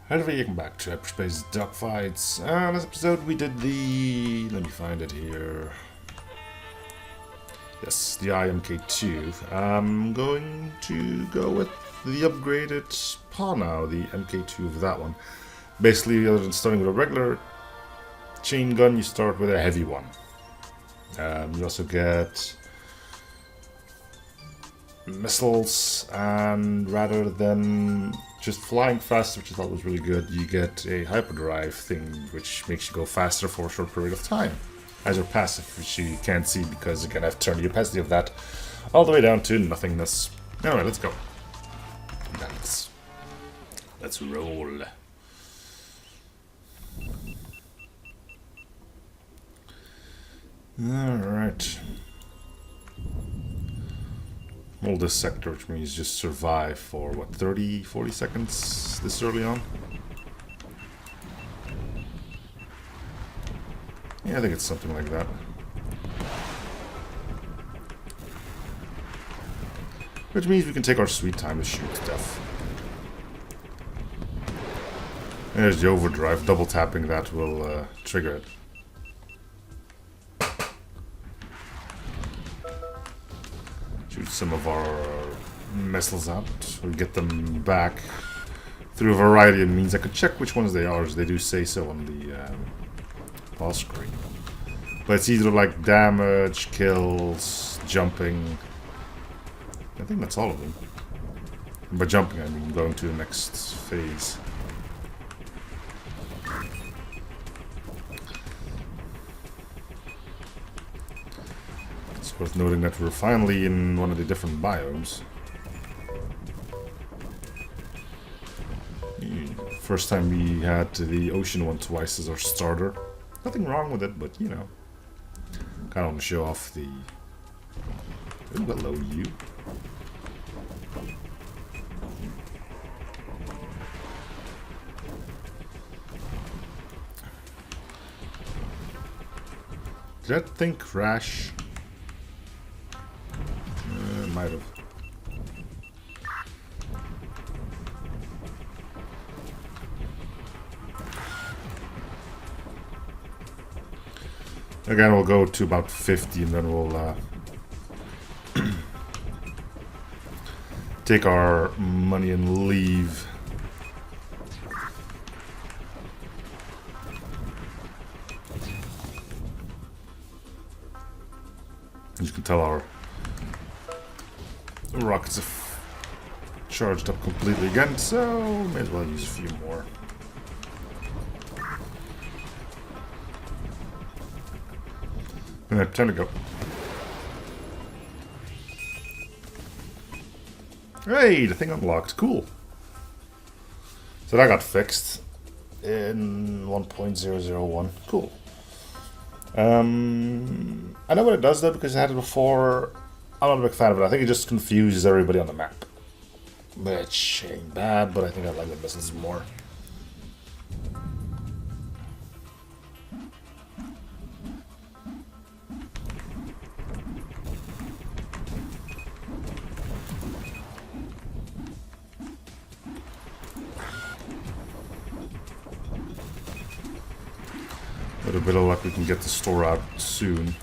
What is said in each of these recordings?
Hello, welcome back to Hyperspace Dogfights. Last episode we did the... let me find it here. Yes, the Paw MkII. I'm going to go with the upgraded Paw now, the MkII of that one. Basically, other than starting with a regular chain gun, you start with a heavy one. You also get missiles, and rather than just flying faster, which I thought was really good, you get a hyperdrive thing, which makes you go faster for a short period of time as your passive, which you can't see because again I've turned the opacity of that all the way down to nothingness. Anyway, let's go. Let's roll. Alright. Hold this sector, which means just survive for, what, 30, 40 seconds this early on? Yeah, I think it's something like that. Which means we can take our sweet time to shoot stuff. There's the overdrive, double tapping that will trigger it. Shoot some of our missiles out. We'll get them back through a variety of means. I could check which ones they are, as they do say so on the ball screen. But it's either like damage, kills, jumping. I think that's all of them. And by jumping, I mean going to the next phase. It's worth noting that we're finally in one of the different biomes. First time we had the ocean one twice as our starter. Nothing wrong with it, but you know, kind of want to show off the... Ooh, hello, you. Did that thing crash? Might have. Again, we'll go to about 50 and then we'll take our money and leave. As you can tell, our rockets have charged up completely again, so may as well use a few more. Alright, time to go. Hey, the thing unlocked. Cool. So that got fixed in 1.001. Cool. I know what it does though, because I had it before. I'm not a big fan of it. I think it just confuses everybody on the map. Which ain't bad, but I think I like the missiles more. With a bit of luck, we can get the store out soon.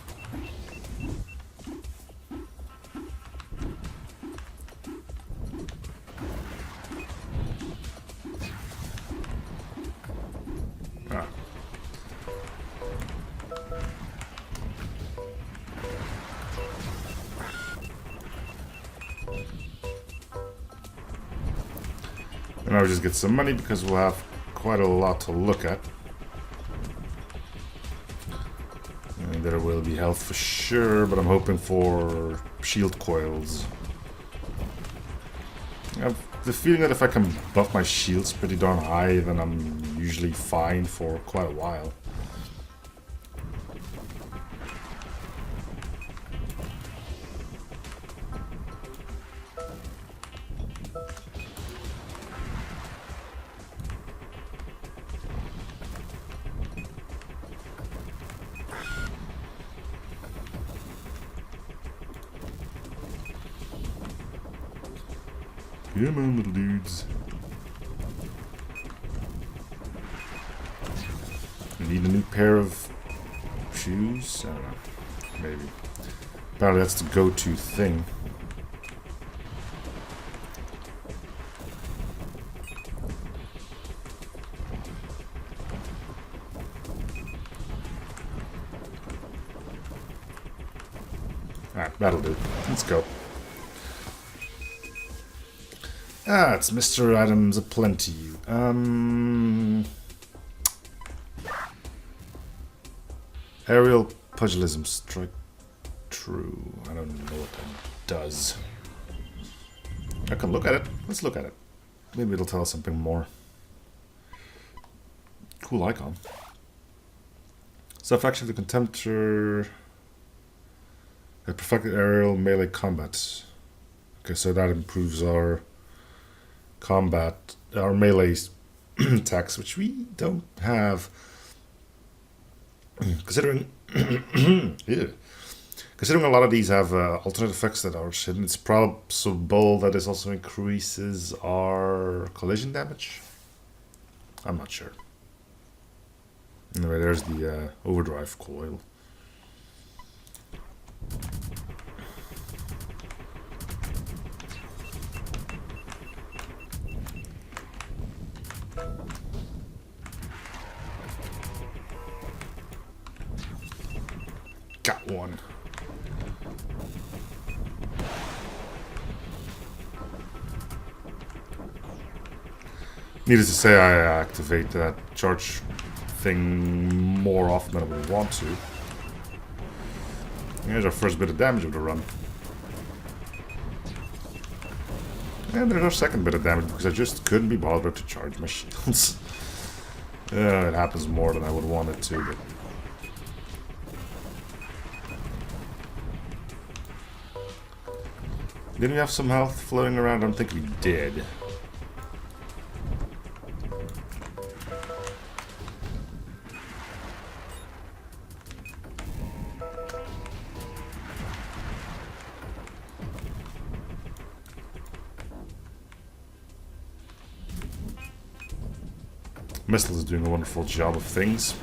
Ah. And now we just get some money because we'll have quite a lot to look at. There will be health for sure, but I'm hoping for shield coils. I have the feeling that if I can buff my shields pretty darn high, then I'm usually fine for quite a while. Come on, little dudes. need a new pair of shoes? I don't know. Maybe. Apparently that's the go-to thing. Alright, that'll do. Let's go. Ah, it's Mr. Items aplenty. Aerial pugilism strike true. I don't know what that does. I can look at it. Let's look at it. Maybe it'll tell us something more. Cool icon. Self-action of the Contemptor. A perfected aerial melee combat. Okay, so that improves our combat, our melee attacks, which we don't have. Considering, yeah. Considering a lot of these have alternate effects that are hidden, it's possible that this also increases our collision damage. I'm not sure. Anyway, there's the overdrive coil. Got one. Needless to say, I activate that charge thing more often than I would want to. Here's our first bit of damage of the run. And there's our second bit of damage because I just couldn't be bothered to charge my shields. It happens more than I would want it to, but... Didn't we have some health floating around? I don't think we did. Missile is doing a wonderful job of things.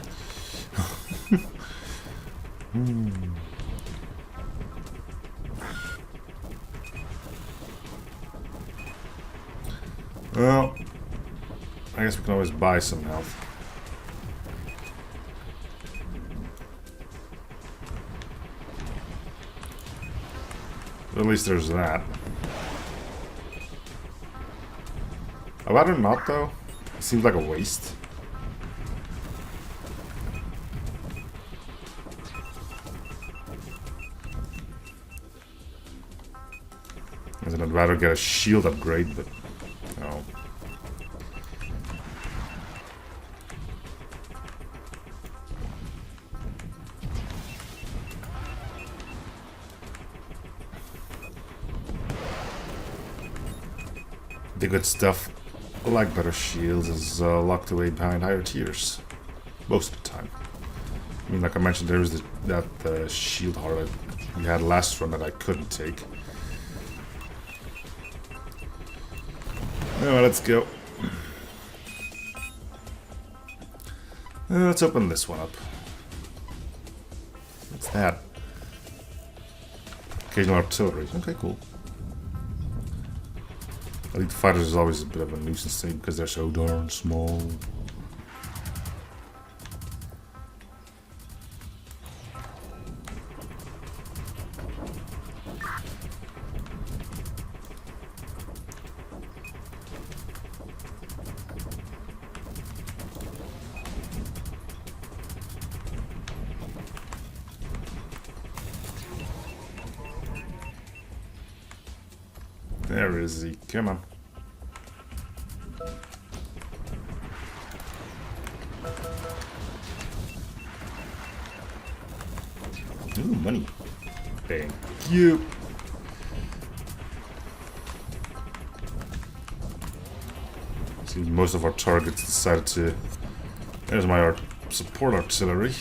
Well, I guess we can always buy some health. At least there's that. I'd rather not, though. It seems like a waste. As in, I'd rather get a shield upgrade, but no. The good stuff, like better shields, is locked away behind higher tiers. Most of the time. I mean, like I mentioned, there was that shield heart we had last run that I couldn't take. Anyway, let's go. Let's open this one up. What's that? Occasional artillery. Okay, cool. Elite fighters is always a bit of a nuisance thing because they're so darn small. There is he. Come on. Ooh, money. Thank you. See, most of our targets decided to... There's my support artillery.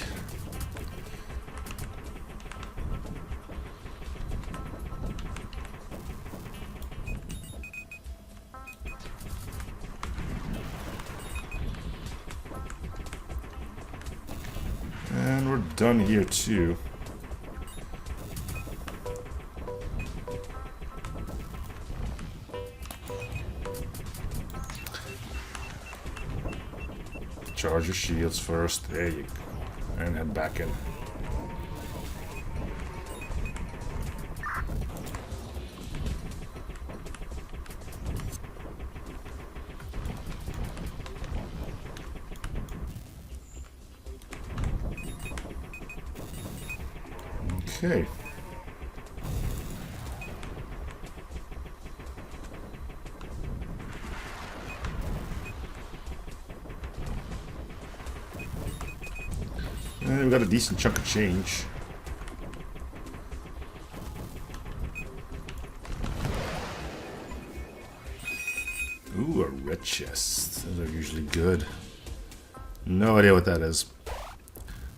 And we're done here too. Charge your shields first. There you go. And head back in. Okay. And we got a decent chunk of change. Ooh, a red chest. Those are usually good. No idea what that is.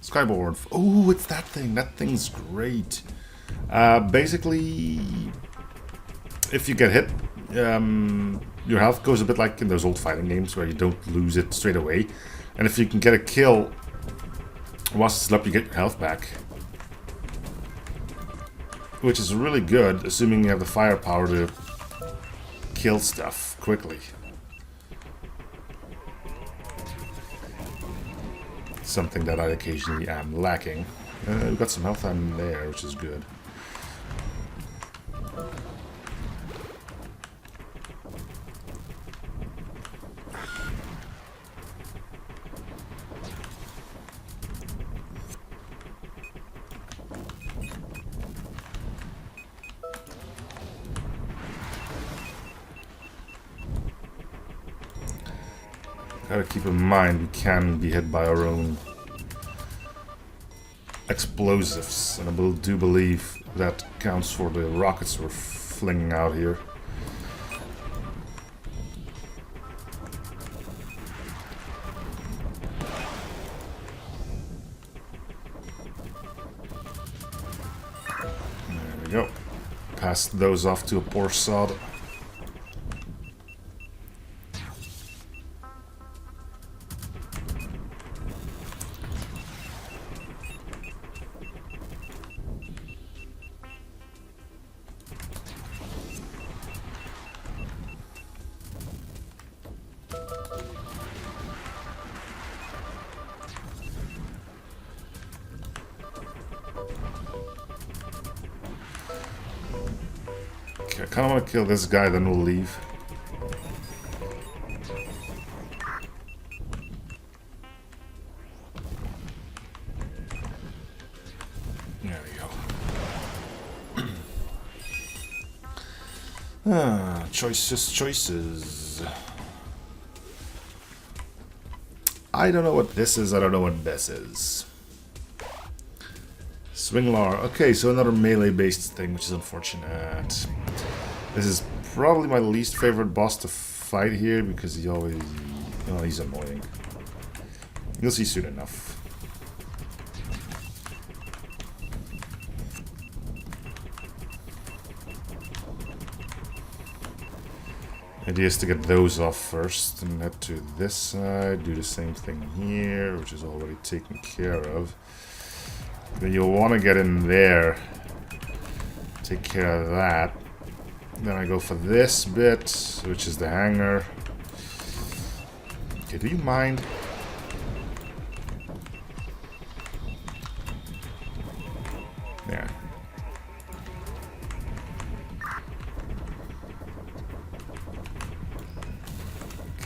Skyborn. Oh, it's that thing. That thing's great. Basically, if you get hit, your health goes a bit like in those old fighting games where you don't lose it straight away. And if you can get a kill whilst it's up, you get your health back. Which is really good, assuming you have the firepower to kill stuff quickly. Something that I occasionally am lacking. We've got some health on there, which is good. Gotta keep in mind we can be hit by our own explosives, and I do believe that counts for the rockets we're flinging out here. There we go. Pass those off to a poor sod. I kind of want to kill this guy, then we'll leave. There we go. Choices. I don't know what this is, I don't know what this is. Swinglar. Okay, so another melee-based thing, which is unfortunate. This is probably my least favorite boss to fight here because he always... oh, he's annoying. You'll see soon enough. Idea is to get those off first and head to this side, do the same thing here, which is already taken care of. Then you'll want to get in there, take care of that. Then I go for this bit, which is the hangar. Okay, do you mind? Yeah.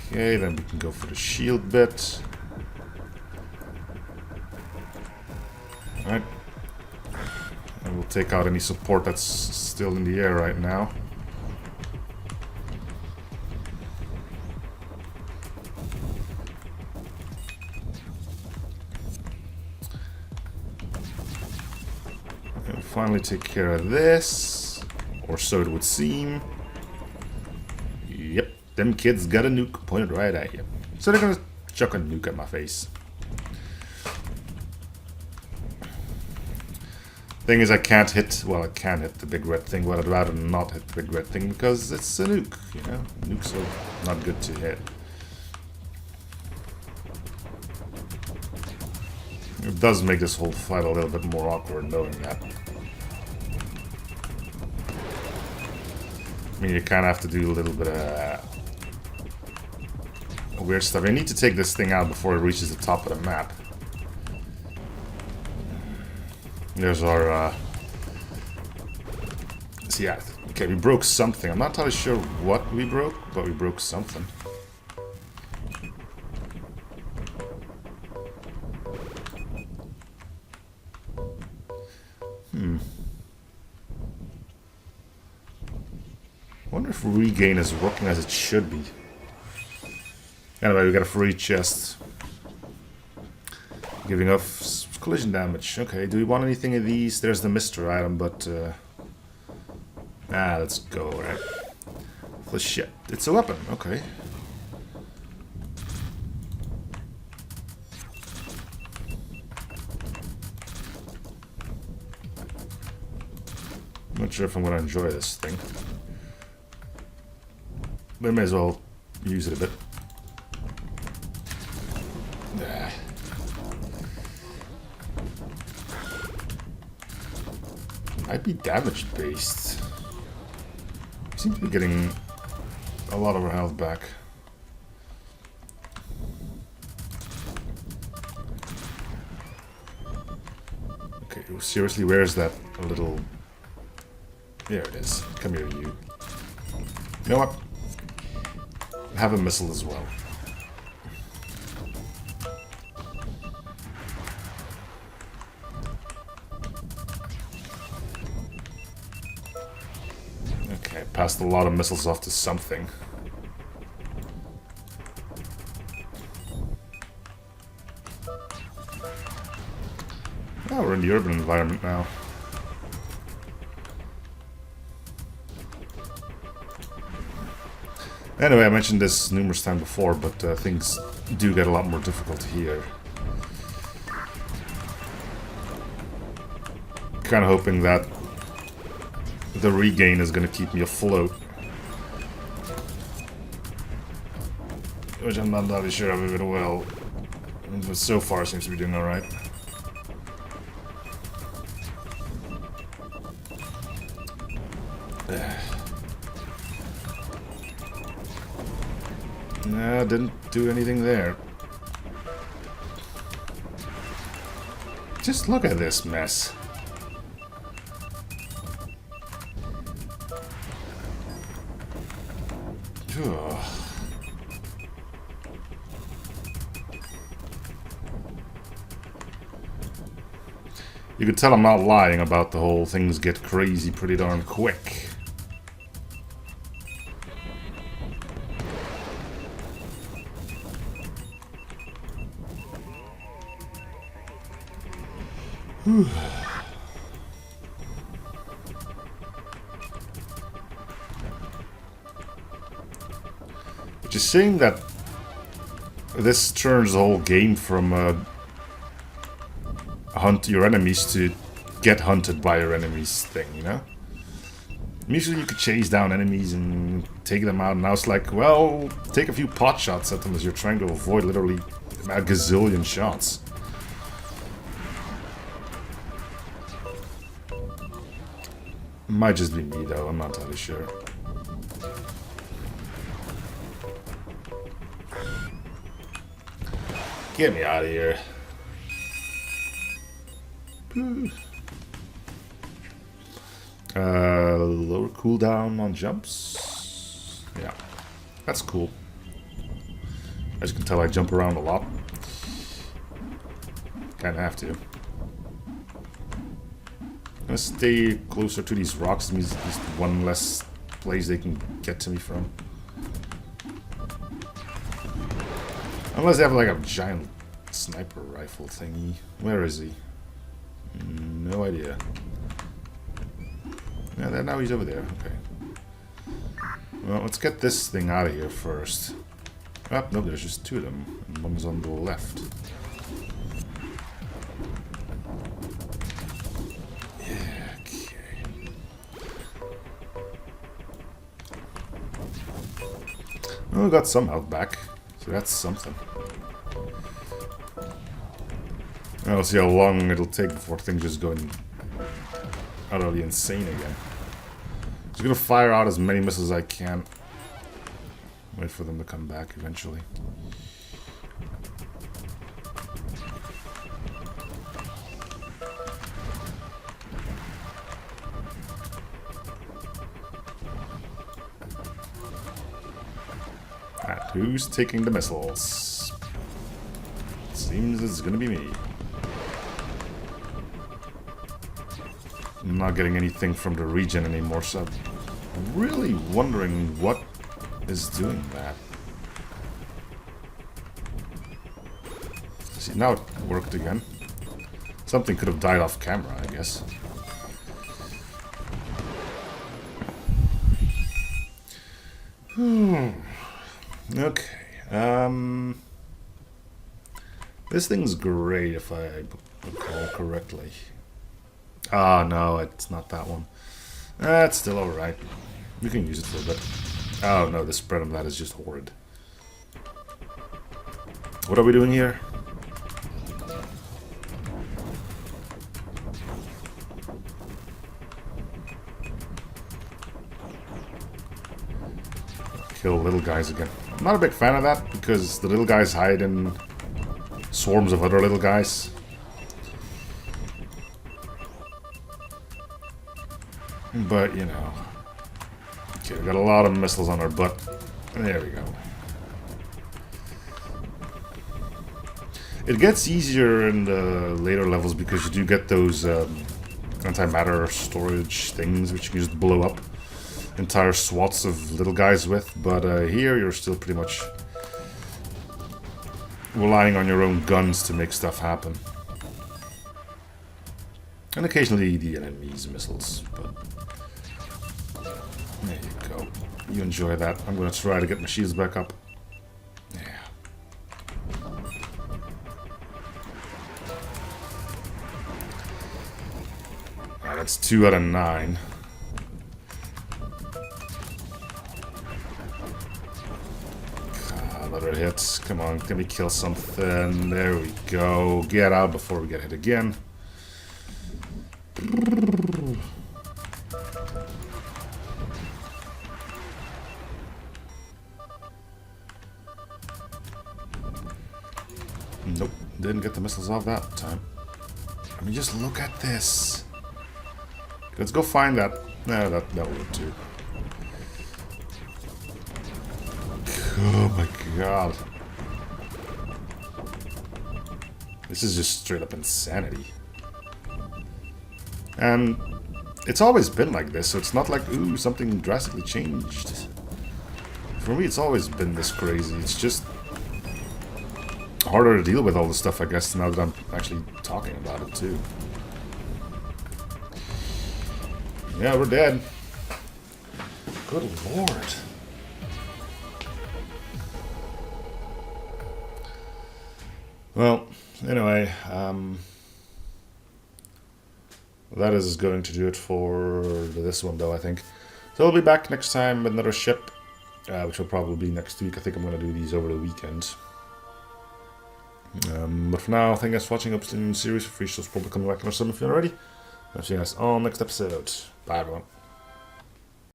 Okay, then we can go for the shield bit. Alright. And we'll take out any support that's still in the air right now. And finally take care of this. Or so it would seem. Yep, them kids got a nuke pointed right at you. So they're gonna chuck a nuke at my face. Thing is, I can't hit, well, I can hit the big red thing, but I'd rather not hit the big red thing because it's a nuke, you know? Nukes are not good to hit. It does make this whole fight a little bit more awkward knowing that. I mean, you kind of have to do a little bit of weird stuff. I need to take this thing out before it reaches the top of the map. There's our... So yeah, okay, we broke something. I'm not entirely sure what we broke, but we broke something. I wonder if regain is working as it should be. Anyway, we got a free chest. Giving off collision damage. Okay, do we want anything of these? There's the Mr. item, but... let's go, right? Oh shit. It's a weapon, okay. I'm not sure if I'm gonna enjoy this thing. But I may as well use it a bit. Might be damage based. We seem to be getting a lot of our health back. Okay, seriously, where is that little... There it is. Come here, you. You know what? Have a missile as well. Okay, passed a lot of missiles off to something. Oh, we're in the urban environment now. Anyway, I mentioned this numerous times before, but things do get a lot more difficult here. Kind of hoping that the regain is going to keep me afloat. Which I'm not entirely sure of if it will. But so far it seems to be doing alright. Nah, didn't do anything there. Just look at this mess. Ugh. You can tell I'm not lying about the whole things get crazy pretty darn quick. Which is saying that this turns the whole game from hunt your enemies to get hunted by your enemies thing, you know? Usually you could chase down enemies and take them out, and now it's like, well, take a few pot shots at them as you're trying to avoid literally a gazillion shots. Might just be me though, I'm not entirely sure. Get me out of here. Lower cooldown on jumps. Yeah, that's cool. As you can tell, I jump around a lot. Kinda have to. I'm gonna stay closer to these rocks. It means at least one less place they can get to me from. Unless they have like a giant sniper rifle thingy. Where is he? No idea. Yeah, now he's over there. Okay. Well, let's get this thing out of here first. Oh, no, there's just two of them. And one's on the left. Oh, we got some health back, so that's something. I'll see how long it'll take before things just go utterly insane again. Just gonna fire out as many missiles as I can. Wait for them to come back eventually. And who's taking the missiles? Seems it's gonna be me. I'm not getting anything from the region anymore, so I'm really wondering what is doing that. See, now it worked again. Something could have died off camera, I guess. Okay. This thing's great if I recall correctly. Ah, no, it's not that one. That's still alright. We can use it for a bit. Oh no, the spread on that is just horrid. What are we doing here? Kill little guys again. I'm not a big fan of that because the little guys hide in swarms of other little guys. But, you know. Okay, we got a lot of missiles on our butt. There we go. It gets easier in the later levels because you do get those antimatter storage things which you can just blow up entire swaths of little guys with. But here you're still pretty much relying on your own guns to make stuff happen. And occasionally the enemy's missiles, but there you go. You enjoy that. I'm going to try to get my shields back up. Yeah. Alright, that's 2 out of 9. Another hit. Come on, can we kill something? There we go. Get out before we get hit again. Nope, didn't get the missiles off that time. I mean, just look at this. Let's go find that. No, that would too. Oh my god. This is just straight up insanity. And it's always been like this, so it's not like, ooh, something drastically changed. For me, it's always been this crazy. It's just harder to deal with all this stuff, I guess, now that I'm actually talking about it, too. Yeah, we're dead. Good lord. Well, anyway, that is going to do it for this one, though, I think. So I'll be back next time with another ship, which will probably be next week. I think I'm going to do these over the weekend. But for now, thank you guys for watching. Hope you're series for free shows, probably coming back in our summer if you're not ready. I'll see you guys on next episode. Bye, everyone.